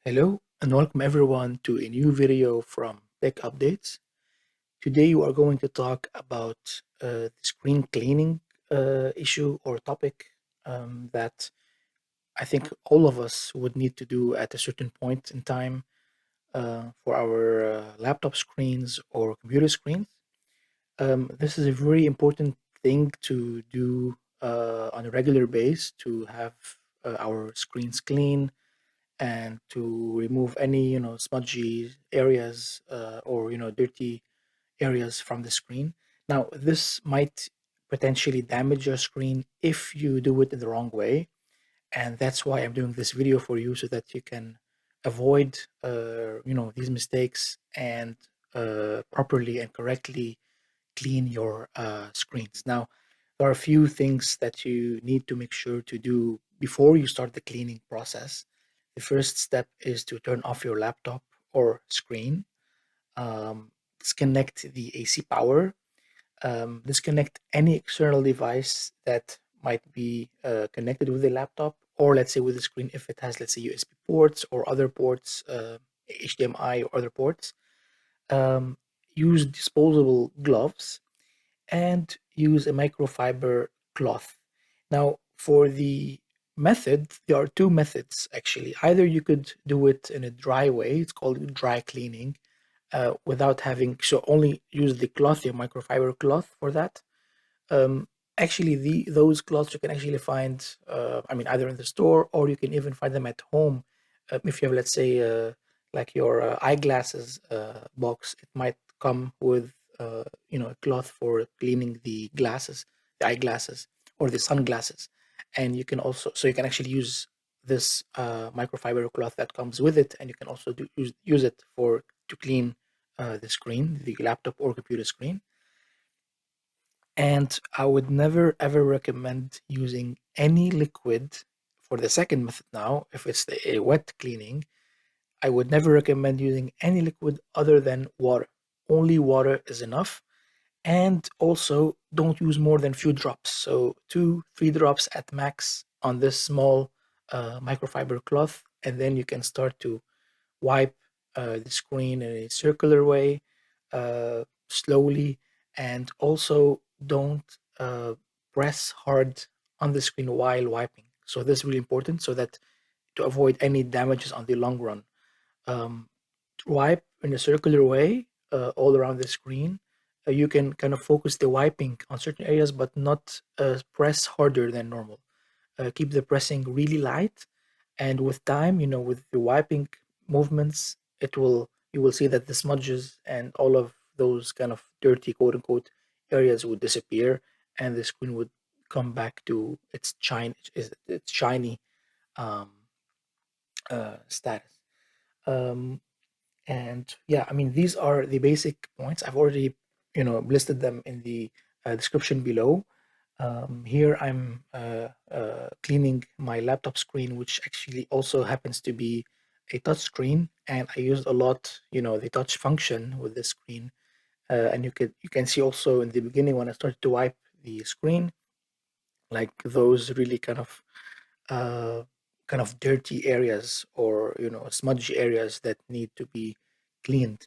Hello and welcome everyone to a new video from Tech Updates. Today we are going to talk about the screen cleaning issue or topic that I think all of us would need to do at a certain point in time for our laptop screens or computer screens. This is a very important thing to do on a regular basis to have our screens clean and to remove any smudgy areas or dirty areas from the screen. Now this might potentially damage your screen if you do it in the wrong way, and that's why I'm doing this video for you so that you can avoid these mistakes and properly and correctly clean your screens. Now there are a few things that you need to make sure to do before you start the cleaning process. The first step is to turn off your laptop or screen, disconnect the AC power, disconnect any external device that might be connected with the laptop, or let's say with the screen if it has, let's say, USB ports or other ports, HDMI or other ports. Use disposable gloves and use a microfiber cloth. Now, for the method, there are two methods actually. Either you could do it in a dry way, it's called dry cleaning, without having, so only use the cloth, your microfiber cloth for that. Actually, those cloths you can actually find, either in the store or you can even find them at home. If you have, let's say, like your eyeglasses box, it might come with a cloth for cleaning the glasses, the eyeglasses or the sunglasses, and you can also, so you can actually use this microfiber cloth that comes with it, and you can also use it for to clean the screen, the laptop or computer screen. And I would never ever recommend using any liquid for the second method. Now, if it's a wet cleaning, I would never recommend using any liquid other than water. Only water is enough. And also don't use more than few drops. So 2-3 drops at max on this small microfiber cloth. And then you can start to wipe the screen in a circular way, slowly, and also don't press hard on the screen while wiping. So this is really important so that to avoid any damages on the long run. Wipe in a circular way all around the screen. You can kind of focus the wiping on certain areas, but not press harder than normal. Keep the pressing really light, and with time, with the wiping movements, you will see that the smudges and all of those kind of dirty quote unquote areas would disappear, and the screen would come back to its shiny um, status. Um, and yeah, I mean, these are the basic points. I've already listed them in the description below. Here I'm cleaning my laptop screen, which actually also happens to be a touch screen, and I used a lot, the touch function with the screen. And you can see also in the beginning when I started to wipe the screen, like those really uh, kind of dirty areas or smudgy areas that need to be cleaned.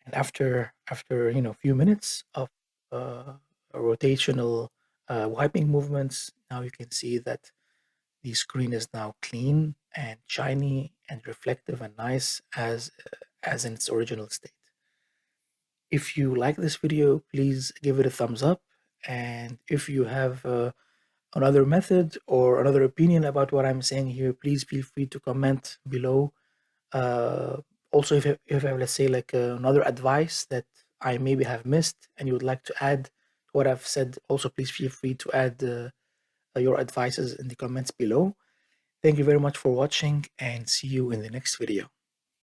And after a few minutes of rotational wiping movements, now you can see that the screen is now clean and shiny and reflective and nice as in its original state. If you like this video, please give it a thumbs up, and if you have another method or another opinion about what I'm saying here, please feel free to comment below. Also, if you have, let's say, like another advice that I maybe have missed and you would like to add to what I've said, also please feel free to add your advices in the comments below. Thank you very much for watching, and see you in the next video.